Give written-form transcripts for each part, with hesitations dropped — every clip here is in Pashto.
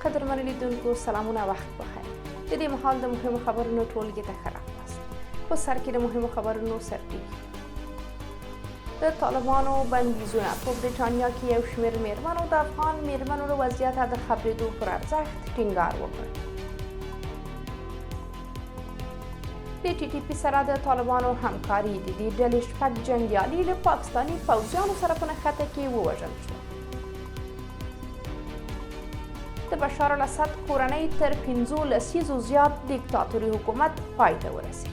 قدرمن لیدونکو سلامونه وخت بخیر. د دې مهال د مهمو خبرونو ټولګي ته ښه راغلاست. په سر کې د مهمو خبرونو سرټکي. د طالبانو بندیزونه په برېټانیا کې یو شمېر میرمنو د افغان میرمنو له وضعیته د خبرېدو پر ارزښت ټینګار وکړ. د ټي ټي پي سره د طالبانو همکاري د دې ډلې 6 جنګیالي له پاکستاني پوځیانو سره په نښته کې ووژل شول. د بشار الاسد کورنۍ تر 15 لسیزو زیات دیکتاتوري حکومت پای ته ورسېد.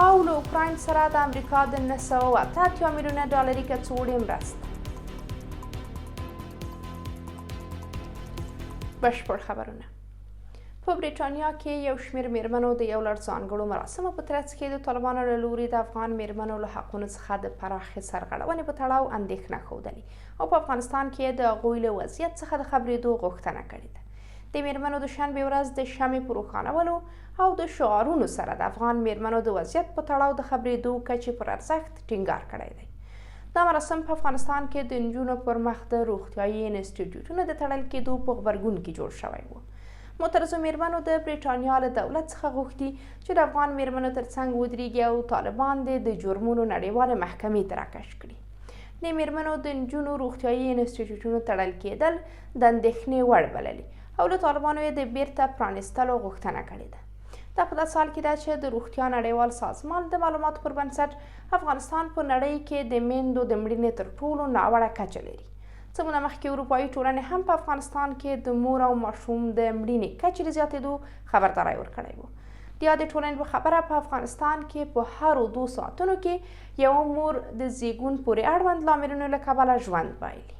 او له اوکراین سره د امریکا د 980 میلیونه ډالري کڅوړې مرسته. بشپړ خبرونه. په برېټانیا کې یو شمېر میرمنو د یو لړ ځانګړو مراسمو په ترڅ کې د طالبانو له لوري د افغان میرمنو له حقونو څخه د پراخې سرغړونې په تړاو اندېښنه ښودلې او په افغانستان کې د هغوی له وضعیت څخه د خبرېدو غوښتنه کړې ده. د میرمنو د شنبې ورځ د شمعې په روښانولو او د شعارونو سره د افغان میرمنو د وضعیت په تړاو د خبرېدو کچې پر ارزښت ټینګار کړی دی. دا مراسم په افغانستان کې د نجونو پر مخ د روغتیایي انسټیټیوټونو د تړل کېدو په غبرګون کې جوړ شوی و. معترضو میرمنو د برېټانیا له دولت څخه غوښتي چې د افغان میرمنو ترڅنګ ودرېږي او طالبان د جرمونو نړیوالې محکمې ته راکش کړي. د میرمنو د نجونو روغتیایي انسټیټیوټونو تړل کېدل د اندېښنې وړ بللي او له طالبانو یې د بیرته پرانیستلو غوښتنه کړې ده. دا په داسې حال کې ده چې د روغتیا نړیوال سازمان د معلوماتو پر بنسټ افغانستان په نړۍ کې د میندو د مړینې تر ټولو ناوړه کچه لري. څه موده مخکې اروپایي ټولنې هم په افغانستان کې د مور او ماشوم د مړینې کچې د زیاتېدو خبرداری ورکړی و. د یادې ټولنې په خبره په افغانستان کې په هرو 2 ساعتونو کې یوه مور د زیږون پورې اړوند لاملونو له کبله ژوند بایلي.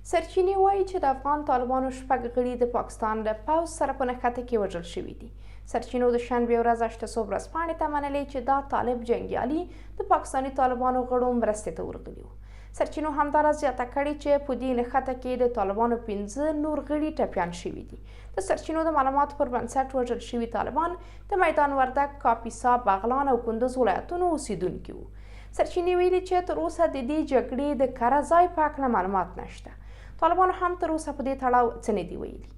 سرچینې وایي چې د افغان طالبانو 6 غړي د پاکستان له پوځ سره په نښته کې وژل شوي دي. سرچینو د شنبې ورځ 8 ورځپاڼې ته منلې چې دا طالب جنګیالي د پاکستاني طالبانو غړو مرستې ته ورغلي وو. سرچینو همداراز زیاته کړې چې په دې نښته کې د طالبانو 15 نور غړي ټپیان شوي دي. د سرچینو د معلوماتو پر بنسټ وژل شوي طالبان د میدان وردګ، کاپیسا، بغلان او کندز ولایتونو اوسیدونکي وو. سرچینې ویلي چې تر اوسه د دې جګړې د کره ځای په هکله معلومات نشته. طالبانو هم تر اوسه په دې تړاو څه نه دي ویلي.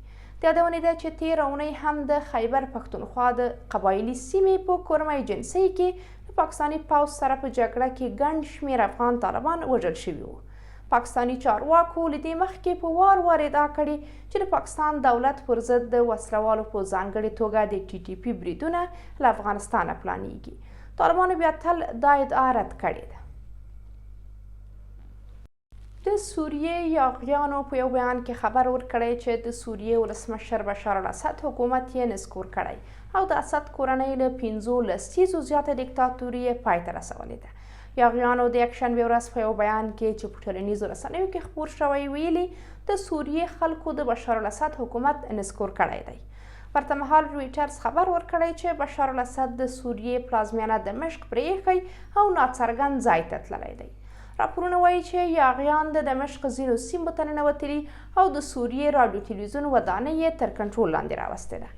د یادونې ده چې تېره اونۍ هم د خیبر پښتونخوا د قبایلي سیمې په کورمای جنسۍ کې د پاکستاني پوځ سره په جګړه کې ګڼ شمېر افغان طالبان وژل شوي وو. پاکستاني چارواکو له دې مخکې په وار ادعا کړې چې د پاکستان دولت پر ضد د وسلوالو په ځانګړې توګه د ټي ټي پي بریدونه له افغانستانه پلانېږي. طالبانو بیا تل دا ادعا رد کړې ده. د سوریې یاغیانو په یو بیان کې خبر ورکړی چې د سوریې ولسمشر بشار الاسد حکومت یې نسکور کړی او د اسد کورنۍ له 15 لسیزو زیاته دیکتاتوري یې پای ته رسولې ده. یاغیانو د یکشنبې ورځ په یو بیان کې چې په ټولنیزو رسنیو کې خپور شوی ویلي د سوریې خلکو د بشار الاسد حکومت نسکور کړی دی. ورته مهال رویټرز خبر ورکړی چې بشار الاسد د سوریې پلازمینه دمشق پرېښی او ناڅرګند ځای ته تللی دی. راپورونه وایي چې یاغیان د دمشق ځینو سیمو ته ننوتلي او د سوریې راډیو تلویزیون ودانۍ یې تر کنټرول لاندې راوستې ده.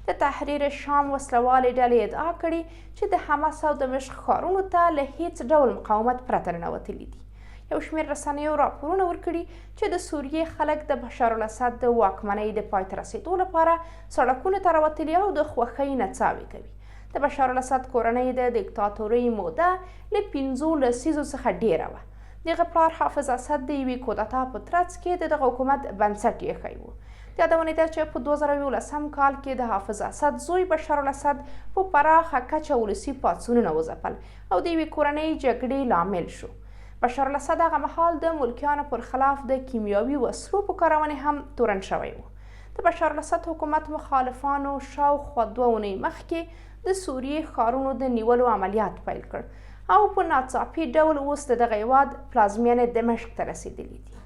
د تحریر شام وسلوالې ډلې ادعا کړې چې د حماس او دمشق ښارونو ته له هیڅ ډول مقاومت پرته ننوتلي دي. یو شمېر رسنیو راپورونه ورکړي چې د سوریې خلک د بشار الاسد د واکمنۍ د پای ته رسېدو لپاره سړکونو ته راوتلي او د خوښۍ نڅاوې کوي. د بشار الاسد کورنۍ د دیکتاتورۍ موده له 15 لسیزو څخه ډېره وه. دغه پلار حافظ اسد د یوې کودتا په ترڅ کې د دغه حکومت بنسټ ایښی و. د یادونې ده چې په 2011 کال کې د حافظ اسد زوی بشار الاسد په پراخه کچه ولسي پاڅونونه وځپل او د یوې کورنۍ جګړې لامل شو. بشار الاسد هغه مهال د ملکیانو پر خلاف د کیمیاوي وسلو په کارونې هم تورن شوی و. د بشار الاسد حکومت مخالفانو شاوخوا 2 اونۍ مخکې د سوریې ښارونو د نیولو عملیات پیل کړ او په ناڅاپي ډول اوس د دغه هېواد پلازمینې دمشق ته رسېدلي دي.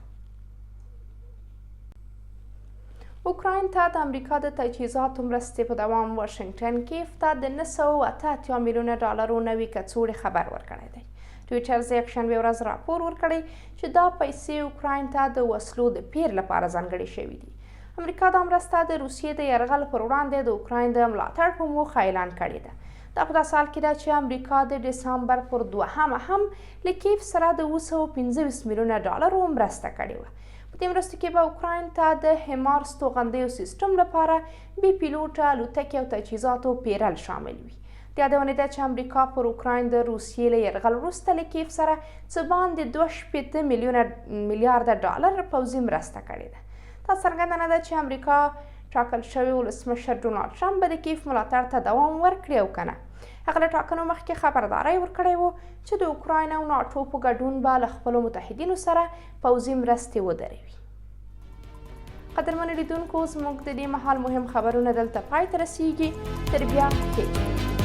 اوکراین ته د امریکا د تجهیزاتو مرستې په دوام واشنګټن کیف ته د 980 میلیونه ډالرو نوې کڅوړې خبر ورکړی دی. ټویټرز یکشنبې ورځ راپور ورکړی چې دا پیسې اوکراین ته د وسلو د پیر لپاره ځانګړې شوي دي. امریکا دا مرسته د روسیې د یرغل پر وړاندې د اوکراین د ملاتړ په موخه اعلان کړې ده. دا په داسې حال کې ده چې امریکا د ډسامبر پر 2 هم له کیف سره د 225 میلیونه ډالرو مرسته کړې وه. په دې مرستو کې به اوکراین ته د هیمارس توغندیو سیسټم لپاره بې پیلوټه الوتکې او تجهیزاتو پیرل شامل وي. د یادونې ده چې امریکا پر اوکراین د روسیې له یرغل وروسته له کیف سره څه باندې 2.8 میلیارده ډالر پوځي مرسته کړې ده. دا څرګنده نه ده چې امریکا ټاکل شوی ولسمشر ډونالډ ټرمپ به د کیف ملاتړ ته دوام ورکړي او که نه. هغه له ټاکنو مخکې خبرداری ورکړی و چې د اوکراین او ناټو په ګډون به له خپلو متحدینو سره پوځي مرستې ودروي. قدرمنو لیدونکو، زموږ د دې مهال مهم خبرونه دلته پای ته رسیږي. تر بیا ښې